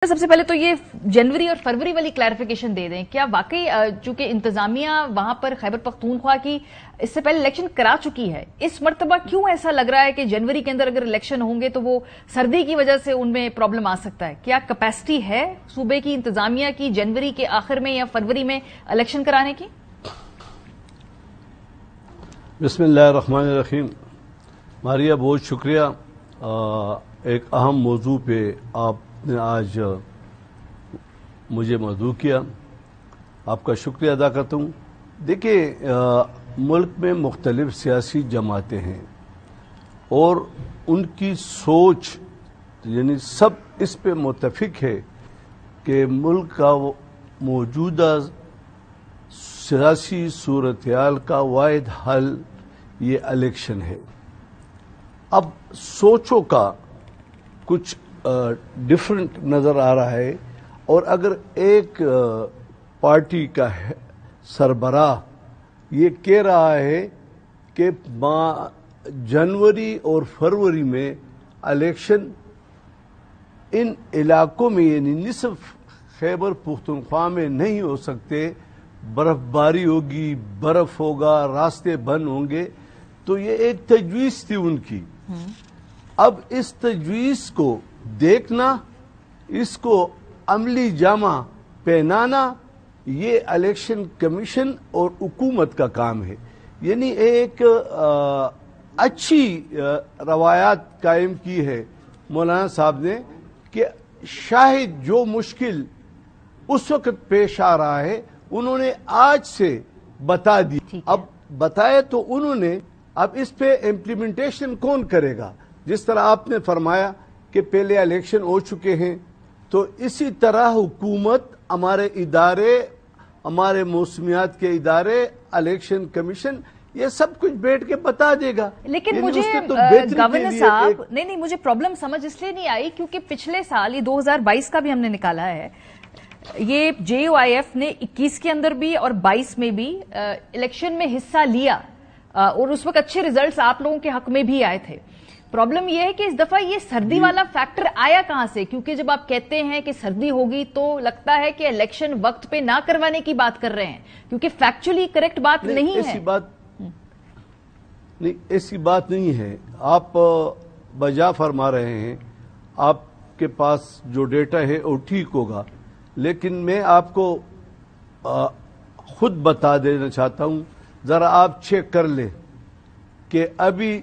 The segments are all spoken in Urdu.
سب سے پہلے تو یہ جنوری اور فروری والی کلیریفیکیشن دے دیں، کیا واقعی چونکہ انتظامیہ وہاں پر خیبر پختونخوا کی اس سے پہلے الیکشن کرا چکی ہے، اس مرتبہ کیوں ایسا لگ رہا ہے کہ جنوری کے اندر اگر الیکشن ہوں گے تو وہ سردی کی وجہ سے ان میں پرابلم آ سکتا ہے؟ کیا کیپیسٹی ہے صوبے کی انتظامیہ کی جنوری کے آخر میں یا فروری میں الیکشن کرانے کی؟ بسم اللہ الرحمن الرحیم۔ ماریہ بہت شکریہ، ایک اہم موضوع پہ آپ نے آج مجھے مدعو کیا، آپ کا شکریہ ادا کرتا ہوں۔ دیکھیں، ملک میں مختلف سیاسی جماعتیں ہیں اور ان کی سوچ یعنی سب اس پہ متفق ہے کہ ملک کا موجودہ سیاسی صورتحال کا واحد حل یہ الیکشن ہے۔ اب سوچوں کا کچھ ڈفرنٹ نظر آ رہا ہے، اور اگر ایک پارٹی کا سربراہ یہ کہہ رہا ہے کہ جنوری اور فروری میں الیکشن ان علاقوں میں یعنی نصف خیبر پختونخوا میں نہیں ہو سکتے، برف باری ہوگی، برف ہوگا، راستے بند ہوں گے، تو یہ ایک تجویز تھی ان کی۔ اب اس تجویز کو دیکھنا، اس کو عملی جامہ پہنانا، یہ الیکشن کمیشن اور حکومت کا کام ہے۔ یعنی ایک اچھی روایات قائم کی ہے مولانا صاحب نے کہ شاید جو مشکل اس وقت پیش آ رہا ہے انہوں نے آج سے بتا دی۔ اب بتایا تو انہوں نے، اب اس پہ امپلیمنٹیشن کون کرے گا؟ جس طرح آپ نے فرمایا کہ پہلے الیکشن ہو چکے ہیں، تو اسی طرح حکومت، ہمارے ادارے، ہمارے موسمیات کے ادارے، الیکشن کمیشن، یہ سب کچھ بیٹھ کے بتا دے گا۔ لیکن مجھے گورنر صاحب نہیں مجھے پرابلم سمجھ اس لیے نہیں آئی کیونکہ پچھلے سال یہ 2022 کا بھی ہم نے نکالا ہے، یہ جے یو آئی ایف نے 21 کے اندر بھی اور 22 میں بھی الیکشن میں حصہ لیا، اور اس وقت اچھے ریزلٹس آپ لوگوں کے حق میں بھی آئے تھے۔ پرابلم یہ ہے کہ اس دفعہ یہ سردی والا فیکٹر آیا کہاں سے؟ کیونکہ جب آپ کہتے ہیں کہ سردی ہوگی تو لگتا ہے کہ الیکشن وقت پہ نہ کروانے کی بات کر رہے ہیں، کیونکہ فیکچولی کریکٹ بات نہیں ہے۔ ایسی بات نہیں ہے، آپ بجا فرما رہے ہیں، آپ کے پاس جو ڈیٹا ہے وہ ٹھیک ہوگا، لیکن میں آپ کو خود بتا دینا چاہتا ہوں، ذرا آپ چیک کر لیں کہ ابھی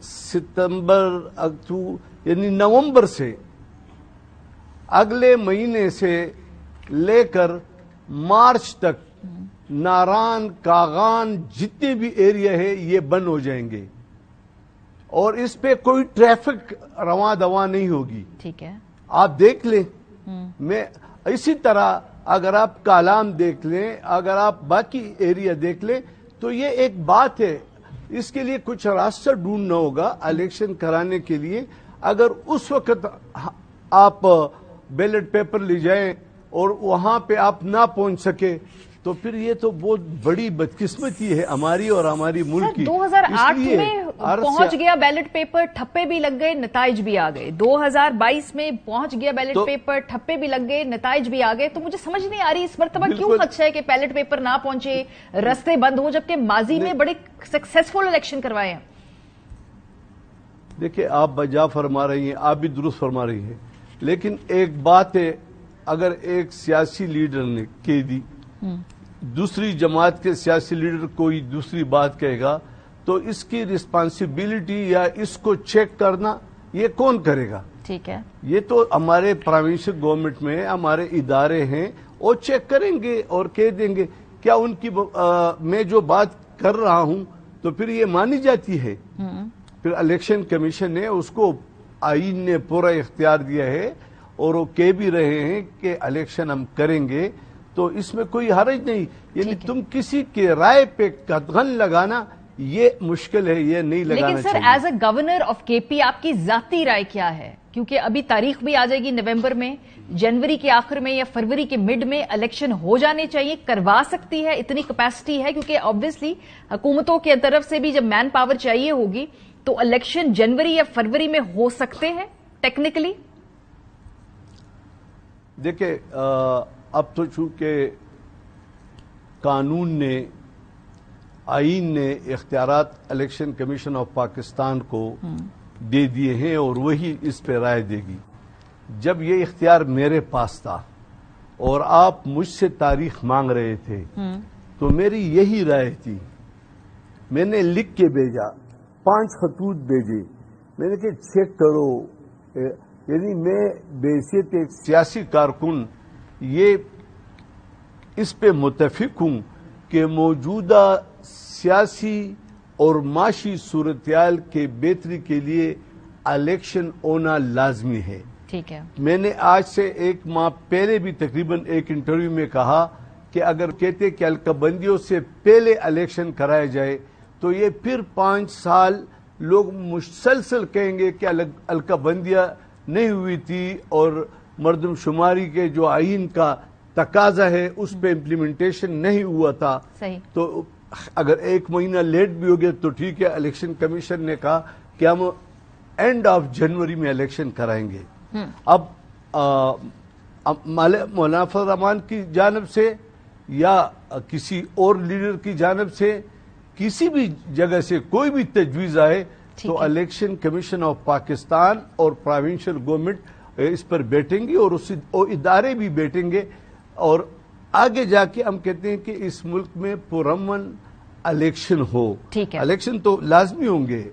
ستمبر، اکتوبر یعنی نومبر سے اگلے مہینے سے لے کر مارچ تک ناران، کاغان، جتنے بھی ایریا ہے یہ بند ہو جائیں گے، اور اس پہ کوئی ٹریفک رواں دواں نہیں ہوگی۔ ٹھیک ہے، آپ دیکھ لیں۔ میں اسی طرح اگر آپ کالام دیکھ لیں، اگر آپ باقی ایریا دیکھ لیں، تو یہ ایک بات ہے، اس کے لیے کچھ راستہ ڈھونڈنا ہوگا الیکشن کرانے کے لیے۔ اگر اس وقت آپ بیلٹ پیپر لے جائیں اور وہاں پہ آپ نہ پہنچ سکے تو پھر یہ تو بہت بڑی بدقسمتی ہے ہماری اور ہماری ملک کی۔ 2008 میں پہنچ گیا بیلٹ پیپر، ٹھپے بھی لگ گئے، نتائج بھی آ گئے۔ 2022 میں پہنچ گیا بیلٹ پیپر، ٹھپے بھی لگ گئے، نتائج بھی آ گئے۔ تو مجھے سمجھ نہیں آ رہی اس مرتبہ کیوں خدشہ ہے کہ بیلٹ پیپر نہ پہنچے، رستے بند ہوں، جبکہ ماضی میں بڑے سکسیسفل الیکشن کروائے ہیں۔ دیکھیں، آپ بجا فرما رہی ہیں، آپ بھی درست فرما رہی ہیں، لیکن ایک بات ہے، اگر ایک سیاسی لیڈر نے کہہ دی، دوسری جماعت کے سیاسی لیڈر کوئی دوسری بات کہے گا، تو اس کی رسپانسبلٹی یا اس کو چیک کرنا یہ کون کرے گا؟ ٹھیک ہے، یہ تو ہمارے پروونشل گورنمنٹ میں ہمارے ادارے ہیں، وہ چیک کریں گے اور کہہ دیں گے کیا ان کی میں جو بات کر رہا ہوں تو پھر یہ مانی جاتی ہے۔ پھر الیکشن کمیشن نے اس کو، آئین نے پورا اختیار دیا ہے اور وہ کہہ بھی رہے ہیں کہ الیکشن ہم کریں گے، تو اس میں کوئی حرج نہیں۔ یعنی تم کسی کے رائے پہ قدغن لگانا یہ مشکل ہے، یہ نہیں لگانا چاہیے۔ لیکن سر، ایز اے گورنر آف کے پی آپ کی ذاتی رائے کیا ہے؟ کیونکہ ابھی تاریخ بھی آ جائے گی نومبر میں، جنوری کے آخر میں یا فروری کے مڈ میں الیکشن ہو جانے چاہیے، کروا سکتی ہے، اتنی کیپیسٹی ہے، کیونکہ آبویسلی حکومتوں کی طرف سے بھی جب مین پاور چاہیے ہوگی تو الیکشن جنوری یا فروری میں ہو سکتے ہیں ٹیکنیکلی؟ دیکھیں اب تو چونکہ قانون نے آئین نے اختیارات الیکشن کمیشن آف پاکستان کو دے دیے ہیں اور وہی اس پہ رائے دے گی. جب یہ اختیار میرے پاس تھا اور آپ مجھ سے تاریخ مانگ رہے تھے تو میری یہی رائے تھی. میں نے لکھ کے بھیجا, 5 خطوط بھیجے, میں نے کہا چیک کرو. یعنی میں بحیثیت ایک سیاسی کارکن یہ اس پہ متفق ہوں کہ موجودہ سیاسی اور معاشی صورتحال کے بہتری کے لیے الیکشن ہونا لازمی ہے. ٹھیک ہے. میں نے آج سے 1 ماہ پہلے بھی تقریباً ایک انٹرویو میں کہا کہ اگر کہتے کہ حلقہ بندیوں سے پہلے الیکشن کرایا جائے تو یہ پھر 5 سال لوگ مسلسل کہیں گے کہ حلقہ بندیاں نہیں ہوئی تھی اور مردم شماری کے جو آئین کا تقاضا ہے اس پہ امپلیمنٹیشن نہیں ہوا تھا. صحیح. تو اگر 1 مہینہ لیٹ بھی ہو گیا تو ٹھیک ہے. الیکشن کمیشن نے کہا کہ ہم اینڈ آف جنوری میں الیکشن کرائیں گے. اب مولانا فضل الرحمان کی جانب سے یا کسی اور لیڈر کی جانب سے کسی بھی جگہ سے کوئی بھی تجویز آئے تو الیکشن کمیشن آف پاکستان اور پروونشل گورنمنٹ اس پر بیٹھیں گی اور ادارے بھی بیٹھیں گے اور آگے جا کے ہم کہتے ہیں کہ اس ملک میں پرامن الیکشن ہو. ٹھیک ہے. الیکشن تو لازمی ہوں گے.